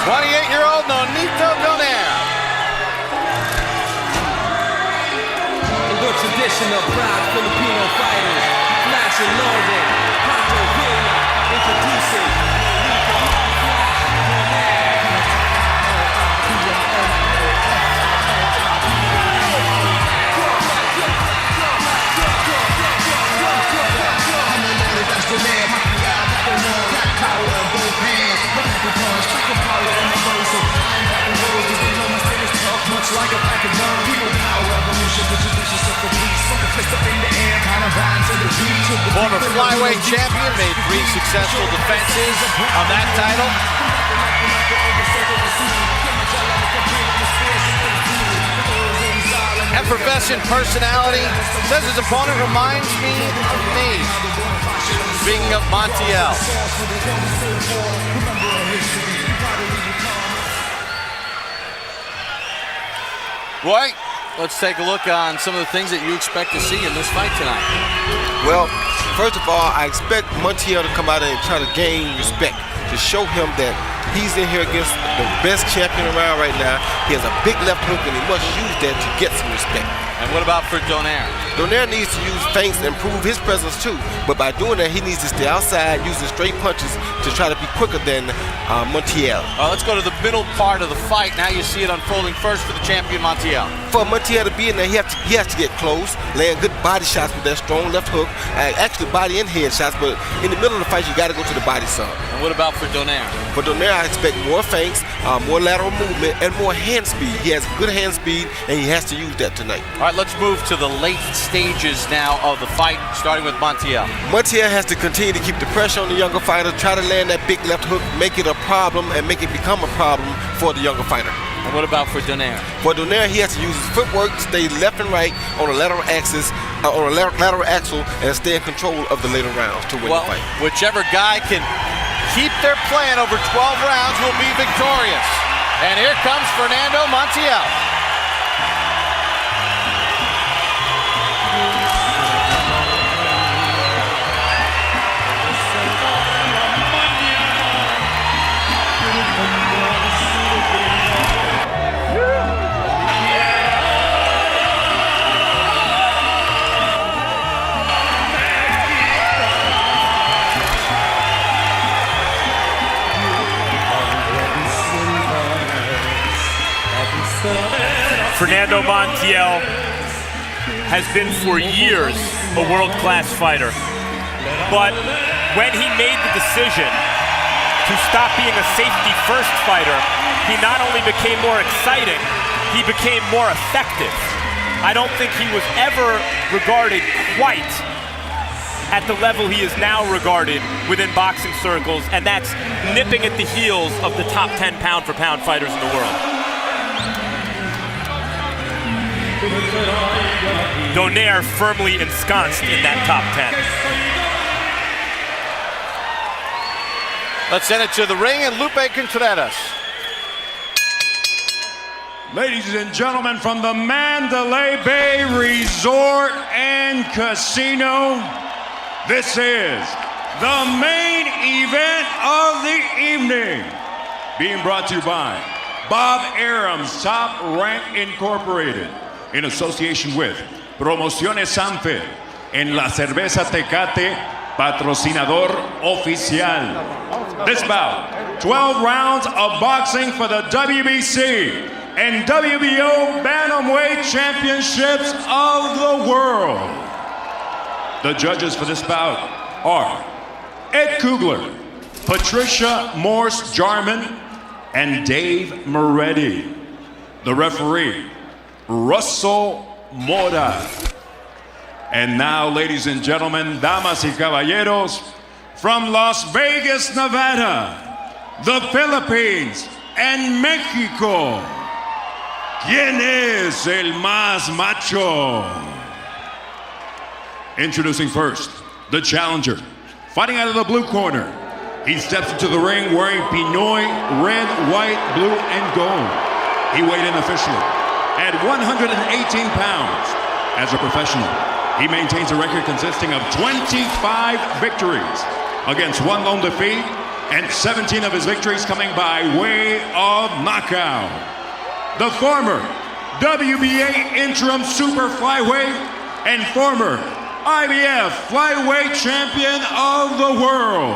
28-year-old Nonito Donaire. In the tradition of proud Filipino fighters, Flash and Loaded, Pronto Villa, introducing Nonito Donaire. Former flyweight champion, made 3 successful defenses on that title. Effervescent personality, says his opponent reminds me of me. Speaking of Montiel. Roy, let's take a look on some of the things that you expect to see in this fight tonight. Well, first of all, I expect Montiel to come out and try to gain respect, to show him that he's in here against the best champion around right now. He has a big left hook, and he must use that to get some respect. And what about for Donaire? Donaire needs to use feints and improve his presence too. But by doing that, he needs to stay outside, using straight punches to try to be quicker than Montiel. Let's go to the middle part of the fight. Now you see it unfolding first for the champion, Montiel. For Montiel to be in there, he has to get close, land good body shots with that strong left hook, actually body and head shots, but in the middle of the fight, you got to go to the body some. And what about for Donaire? For Donaire, I expect more feints, more lateral movement, and more hand speed. He has good hand speed, and he has to use that tonight. All right, let's move to the late stages now of the fight, starting with Montiel. Montiel has to continue to keep the pressure on the younger fighter, try to land that big left hook, make it a problem, and make it become a problem for the younger fighter. And what about for Donaire? For Donaire, he has to use his footwork, stay left and right on the lateral axis, on the lateral axle, and stay in control of the later rounds to win the fight. Whichever guy can keep their plan over 12 rounds will be victorious. And here comes Fernando Montiel. Fernando Montiel has been for years a world-class fighter. But when he made the decision to stop being a safety-first fighter, he not only became more exciting, he became more effective. I don't think he was ever regarded quite at the level he is now regarded within boxing circles, and that's nipping at the heels of the top 10 pound-for-pound fighters in the world. Donaire firmly ensconced in that top 10. Let's send it to the ring and Lupe Contreras. Ladies and gentlemen, from the Mandalay Bay Resort and Casino, this is the main event of the evening, being brought to you by Bob Arum's Top Rank Incorporated, in association with Promociones Sanfe, en la cerveza Tecate, patrocinador oficial. This bout, 12 rounds of boxing for the WBC and WBO Bantamweight Championships of the world. The judges for this bout are Ed Kugler, Patricia Morse-Jarman, and Dave Moretti. The referee, Russell Mora. And now, ladies and gentlemen, damas y caballeros, from Las Vegas, Nevada, the Philippines, and Mexico, ¿quién es el más macho? Introducing first, the challenger, fighting out of the blue corner. He steps into the ring wearing Pinoy red, white, blue, and gold. He weighed in officially at 118 pounds. As a professional, he maintains a record consisting of 25 victories against 1 lone defeat and 17 of his victories coming by way of knockout. The former WBA interim super flyweight and former IBF flyweight champion of the world.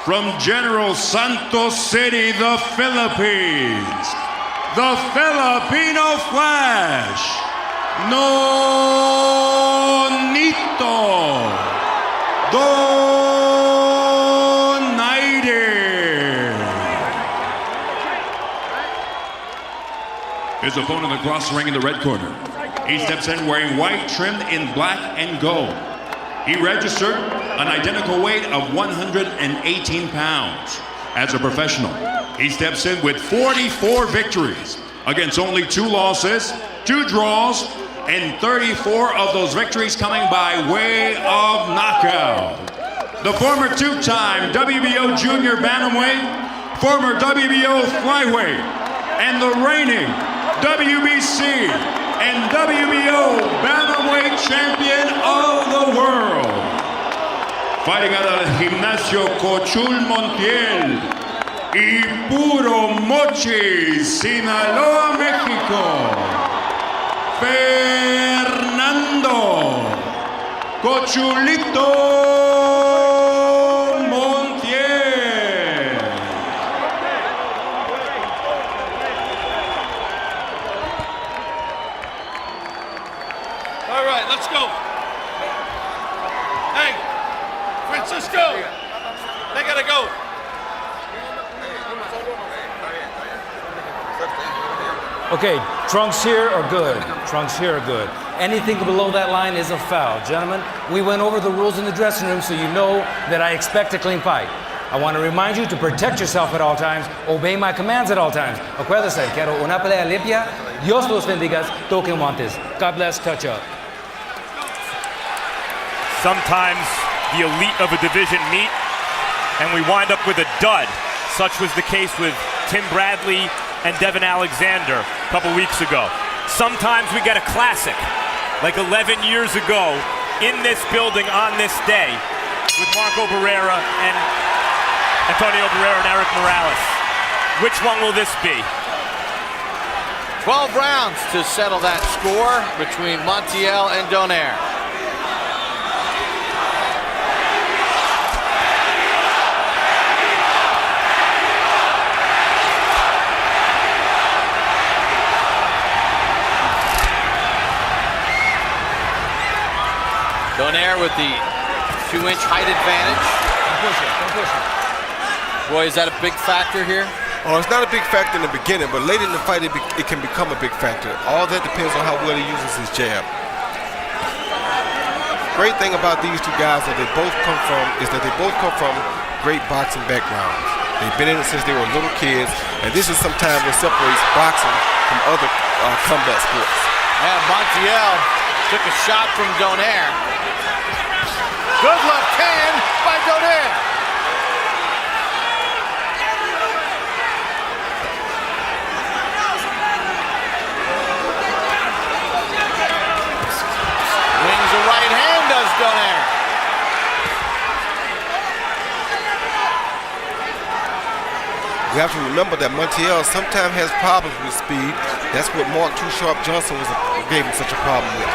From General Santos City, the Philippines, the Filipino Flash, Nonito Donaire. His opponent across the ring in the red corner. He steps in wearing white trimmed in black and gold. He registered an identical weight of 118 pounds. As a professional, he steps in with 44 victories against only 2 losses, 2 draws, and 34 of those victories coming by way of knockout. The former 2-time WBO Junior Bantamweight, former WBO Flyweight, and the reigning WBC and WBO Bantamweight Champion of the world. Fighting out of Gimnasio Cochul Montiel y Puro Mochi, Sinaloa, Mexico, Fernando Cochulito Montiel. All right, let's go. Hey, Francisco, they gotta go. Okay, trunks here are good. Trunks here are good. Anything below that line is a foul. Gentlemen, we went over the rules in the dressing room so you know that I expect a clean fight. I want to remind you to protect yourself at all times, obey my commands at all times. Acuérdese, quiero una pelea limpia. Dios los bendiga, toquen guantes. God bless, touch up. Sometimes the elite of a division meet and we wind up with a dud. Such was the case with Tim Bradley and Devin Alexander a couple weeks ago. Sometimes we get a classic, like 11 years ago in this building on this day with Marco Barrera and Antonio Barrera and Eric Morales. Which one will this be? 12 rounds to settle that score between Montiel and Donaire. Donaire with the 2-inch height advantage. Don't push it, don't push it. Boy, is that a big factor here? Oh, it's not a big factor in the beginning, but late in the fight, it can become a big factor. All that depends on how well he uses his jab. Great thing about these 2 guys that they both come from great boxing backgrounds. They've been in it since they were little kids, and this is sometimes what separates boxing from other combat sports. And Montiel took a shot from Donaire. Good left hand by Donaire. Wings a right hand, does Donaire. You have to remember that Montiel sometimes has problems with speed. That's what Mark Too Sharp Johnson gave him such a problem with.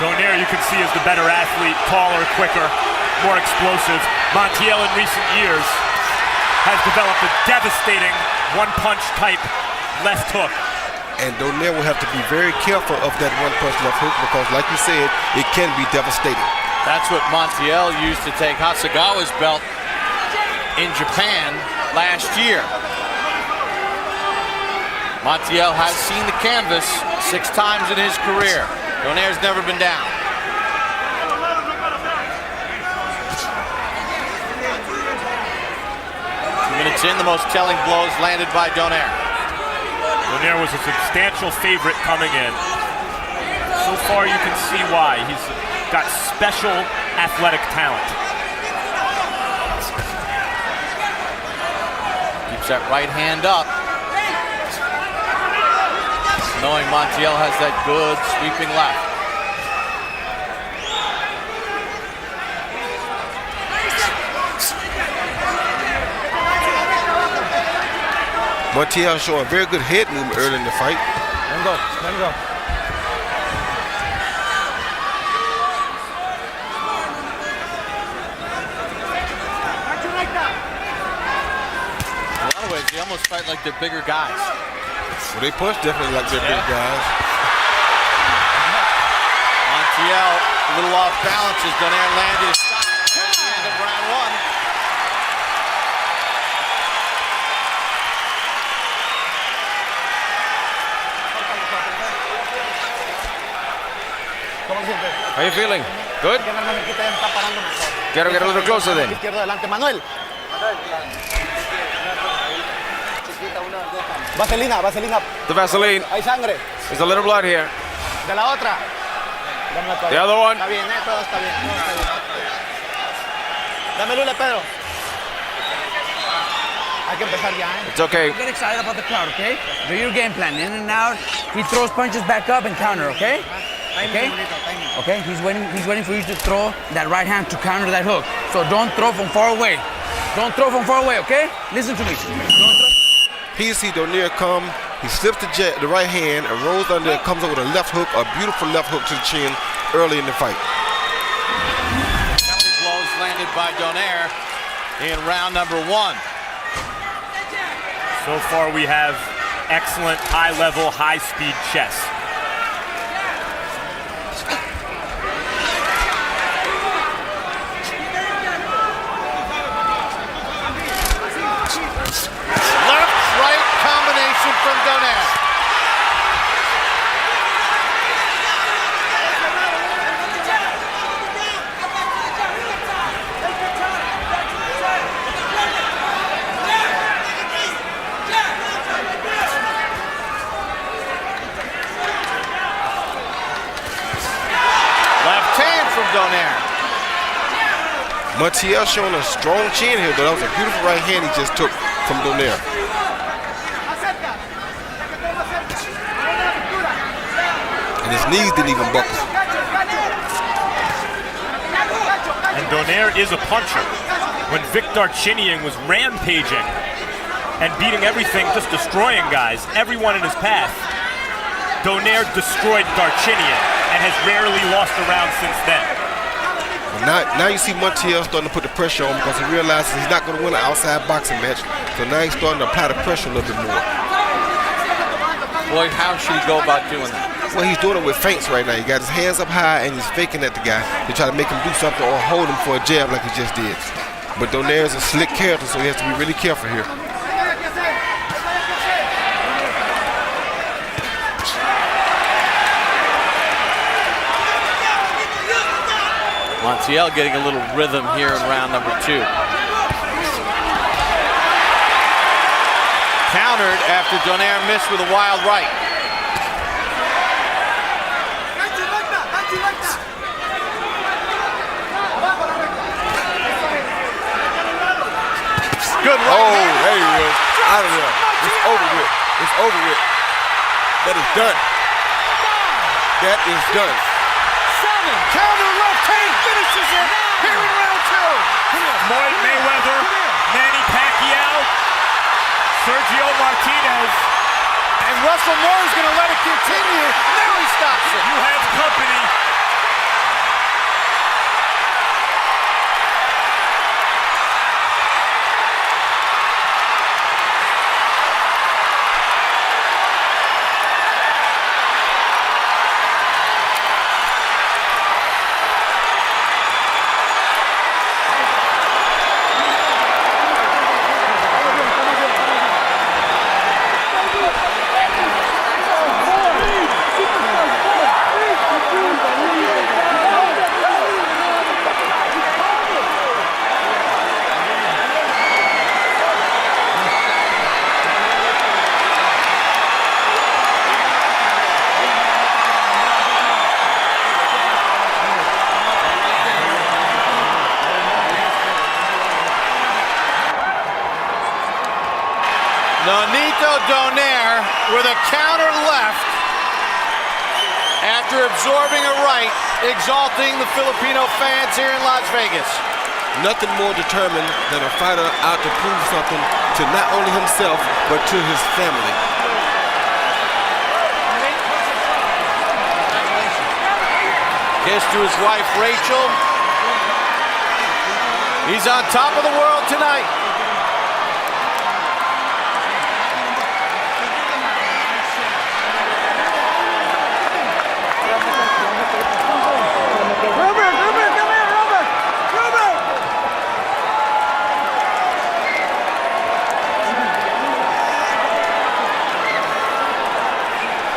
Donaire, you can see, is the better athlete, taller, quicker, more explosive. Montiel in recent years has developed a devastating one-punch type left hook. And Donaire will have to be very careful of that one-punch left hook because, like you said, it can be devastating. That's what Montiel used to take Hasegawa's belt in Japan last year. Montiel has seen the canvas 6 times in his career. Donaire's never been down. 2 minutes in, the most telling blows landed by Donaire. Donaire was a substantial favorite coming in. So far, you can see why. He's got special athletic talent. Keeps that right hand up, knowing Montiel has that good sweeping left. Montiel showing very good head movement early in the fight. Let him go. Let him go. In a lot of ways, they almost fight like they're bigger guys. Well, they punch definitely like they're big guys. Montiel, a little off balance as Donaire landed his shot at the end of round one. How are you feeling? Good? Quiero get a little closer then. Vaselina, vaselina. The Vaseline. Hay sangre. There's a little blood here. De la otra. The other one. Está bien, todo está bien. Todo está bien. Dame lule, Pedro. Hay que empezar ya, It's okay. Don't get excited about the crowd, okay? Do your game plan, in and out. He throws punches back up and counter, okay? Okay? Okay, he's waiting for you to throw that right hand to counter that hook. So don't throw from far away. Don't throw from far away, okay? Listen to me. Don't throw. Here you see Donaire come, he slips the right hand and rolls under and comes over with a left hook, a beautiful left hook to the chin early in the fight. Counter blows landed by Donaire in round number one. So far we have excellent high-level, high-speed chess. Left-right combination from Donaire. Left hand from Donaire. Montiel showing a strong chin here, but that was a beautiful right hand he just took from Donaire. And his knees didn't even buckle. And Donaire is a puncher. When Vic Darchinyan was rampaging and beating everything, just destroying guys, everyone in his path, Donaire destroyed Darchinyan and has rarely lost a round since then. Now you see Montiel starting to put the pressure on because he realizes he's not going to win an outside boxing match. So now he's starting to apply the pressure a little bit more. Boy, how should he go about doing that? Well, he's doing it with feints right now. He got his hands up high and he's faking at the guy to try to make him do something or hold him for a jab like he just did. But Donaire's a slick character, so he has to be really careful here. Montiel getting a little rhythm here in round number two. Countered after Donaire missed with a wild right. Good right Oh, hand. there he is. Out of there. It's over with. It's over with. That is done. That is done. Counter left hand finishes it here in round two. Floyd Mayweather, Manny Pacquiao, Sergio Martinez. And Russell Moore's going to let it continue. Now he stops it. You have company. Nonito Donaire with a counter left after absorbing a right, exalting the Filipino fans here in Las Vegas. nothing more determined than a fighter out to prove something to not only himself, but to his family. Kiss to his wife, Rachel. He's on top of the world tonight.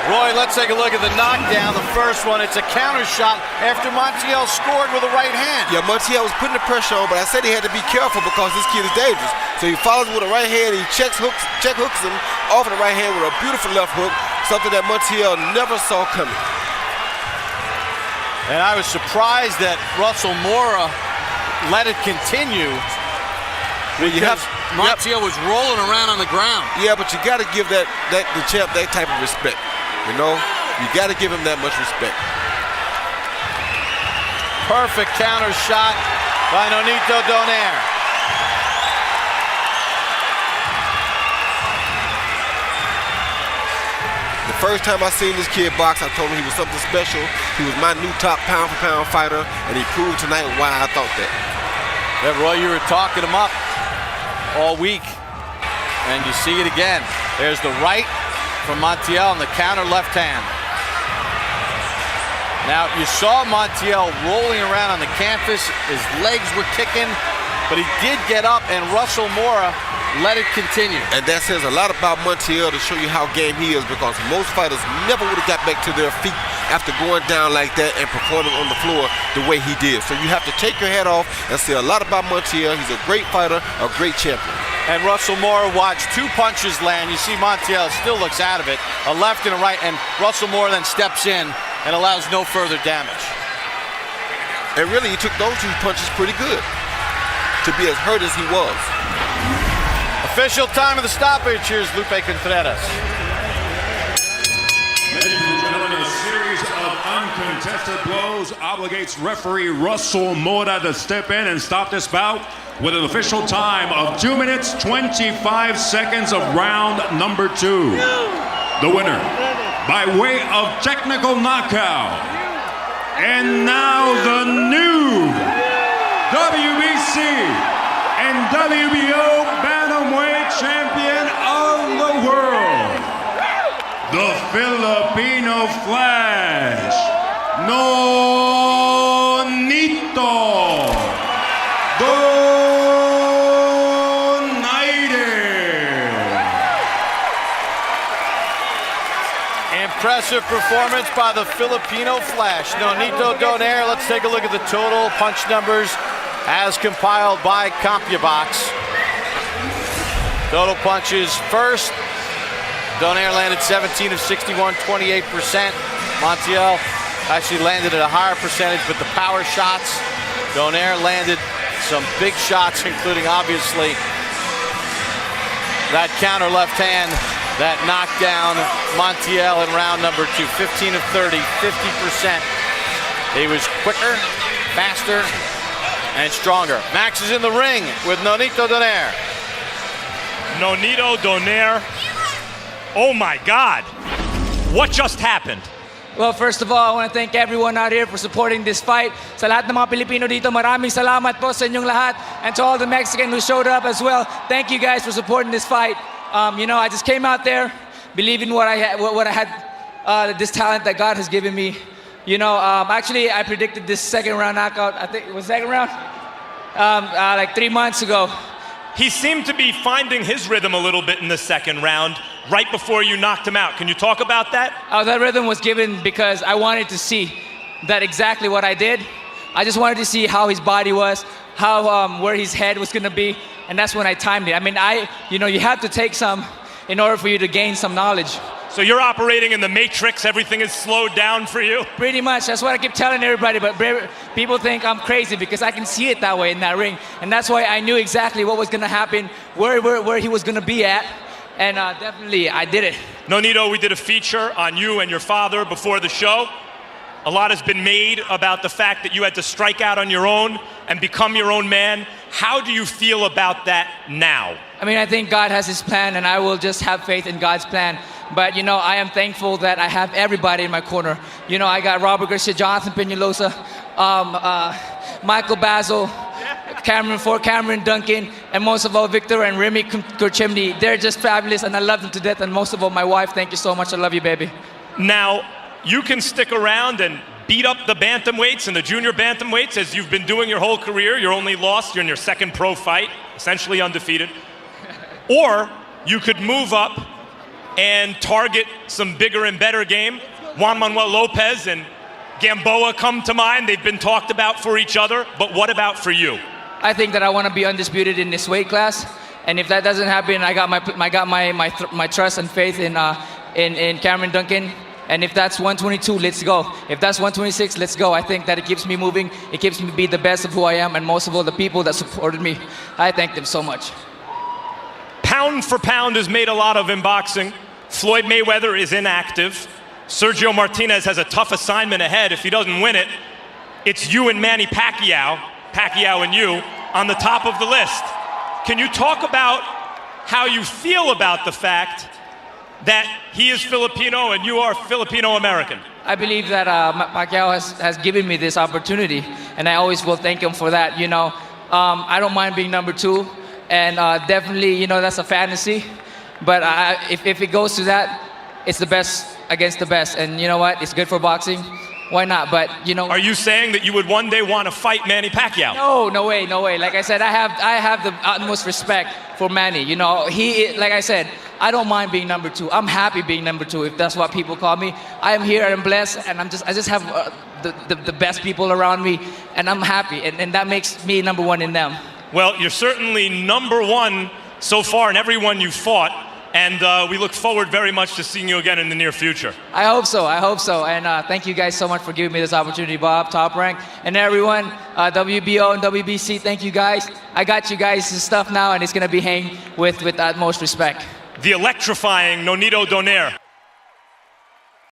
Roy, let's take a look at the knockdown. The first one, it's a counter shot after Montiel scored with a right hand. Yeah, Montiel was putting the pressure on, but I said he had to be careful because this kid is dangerous. So he follows with a right hand, he check hooks him off of the right hand with a beautiful left hook, something that Montiel never saw coming. And I was surprised that Russell Mora let it continue. Because Montiel was rolling around on the ground. Yeah, but you got to give the champ that type of respect. You know, you got to give him that much respect. Perfect counter shot by Nonito Donaire. The first time I seen this kid box, I told him he was something special. He was my new top pound-for-pound fighter, and he proved tonight why I thought that. Yeah, Roy, you were talking him up all week, and you see it again. There's the right from Montiel and the counter left hand. Now, you saw Montiel rolling around on the canvas. His legs were kicking, but he did get up, and Russell Mora let it continue. And that says a lot about Montiel to show you how game he is, because most fighters never would have got back to their feet after going down like that and performing on the floor the way he did. So you have to take your hat off and say a lot about Montiel. He's a great fighter, a great champion. And Russell Mora watched 2 punches land. You see Montiel still looks out of it. A left and a right, and Russell Mora then steps in and allows no further damage. And really, he took those 2 punches pretty good to be as hurt as he was. Official time of the stoppage. Here's Lupe Contreras. Ladies and gentlemen, a series of uncontested blows obligates referee Russell Mora to step in and stop this bout with an official time of 2 minutes, 25 seconds of round number 2. The winner, by way of technical knockout, and now the new WBC and WBO Bantamweight champion of the world, the Filipino Flash, Nonito Donaire. Impressive performance by the Filipino Flash, Nonito Donaire. Let's take a look at the total punch numbers as compiled by CompuBox. Total punches first. Donaire landed 17 of 61, 28%. Montiel actually landed at a higher percentage, but the power shots, Donaire landed some big shots, including obviously that counter left hand that knocked down Montiel in round number 2. 15 of 30, 50%. He was quicker, faster, and stronger. Max is in the ring with Nonito Donaire. Nonito Donaire. Oh my God. What just happened? Well, first of all, I want to thank everyone out here for supporting this fight. Sa lahat ng mga Pilipino dito, maraming salamat po sa inyong lahat. And to all the Mexicans who showed up as well, thank you guys for supporting this fight. You know, I just came out there believing what I had, this talent that God has given me. You know, actually, I predicted this second round knockout. I think it was second round, like 3 months ago. He seemed to be finding his rhythm a little bit in the second round, right before you knocked him out. Can you talk about that? That rhythm was given because I wanted to see that exactly what I did. I just wanted to see how his body was, how where his head was gonna be, and that's when I timed it. I mean, you know, you have to take some in order for you to gain some knowledge. So you're operating in the matrix, everything is slowed down for you? Pretty much, that's what I keep telling everybody, but people think I'm crazy because I can see it that way in that ring. And that's why I knew exactly what was gonna happen, where he was gonna be at, and definitely I did it. Nonito, we did a feature on you and your father before the show. A lot has been made about the fact that you had to strike out on your own and become your own man. How do you feel about that now? I mean, I think God has his plan, and I will just have faith in God's plan. But, you know, I am thankful that I have everybody in my corner. You know, I got Robert Garcia, Jonathan Peñalosa, Michael Basil, Cameron Duncan, and most of all, Victor and Remy Kurchimny. They're just fabulous, and I love them to death. And most of all, my wife. Thank you so much. I love you, baby. Now, you can stick around and beat up the bantamweights and the junior bantamweights as you've been doing your whole career. You're only lost. You're in your second pro fight, essentially undefeated. Or you could move up and target some bigger and better game. Juan Manuel Lopez and Gamboa come to mind. They've been talked about for each other, but what about for you? I think that I want to be undisputed in this weight class, and if that doesn't happen, I got my trust and faith in Cameron Duncan. And if that's 122, let's go. If that's 126, let's go. I think that it keeps me moving. It keeps me be the best of who I am, and most of all, the people that supported me. I thank them so much. Pound for pound is made a lot of in boxing. Floyd Mayweather is inactive. Sergio Martinez has a tough assignment ahead. If he doesn't win it, it's you and Manny Pacquiao and you, on the top of the list. Can you talk about how you feel about the fact that he is Filipino and you are Filipino-American? I believe that Pacquiao has given me this opportunity, and I always will thank him for that. You know, I don't mind being number 2, and definitely, you know, that's a fantasy. But if it goes to that, it's the best against the best, and you know what? It's good for boxing. Why not? But you know. Are you saying that you would one day want to fight Manny Pacquiao? No, no way, no way. Like I said, I have the utmost respect for Manny. You know, like I said, I don't mind being number 2. I'm happy being number 2 if that's what people call me. I am here, I'm blessed, and I just have the best people around me, and I'm happy, and that makes me number 1 in them. Well, you're certainly number 1 so far in everyone you've fought, and we look forward very much to seeing you again in the near future. I hope so, and thank you guys so much for giving me this opportunity, Bob, Top Rank, and everyone, WBO and WBC, thank you guys. I got you guys' stuff now, and it's gonna be hanged with utmost respect. The electrifying Nonito Donaire.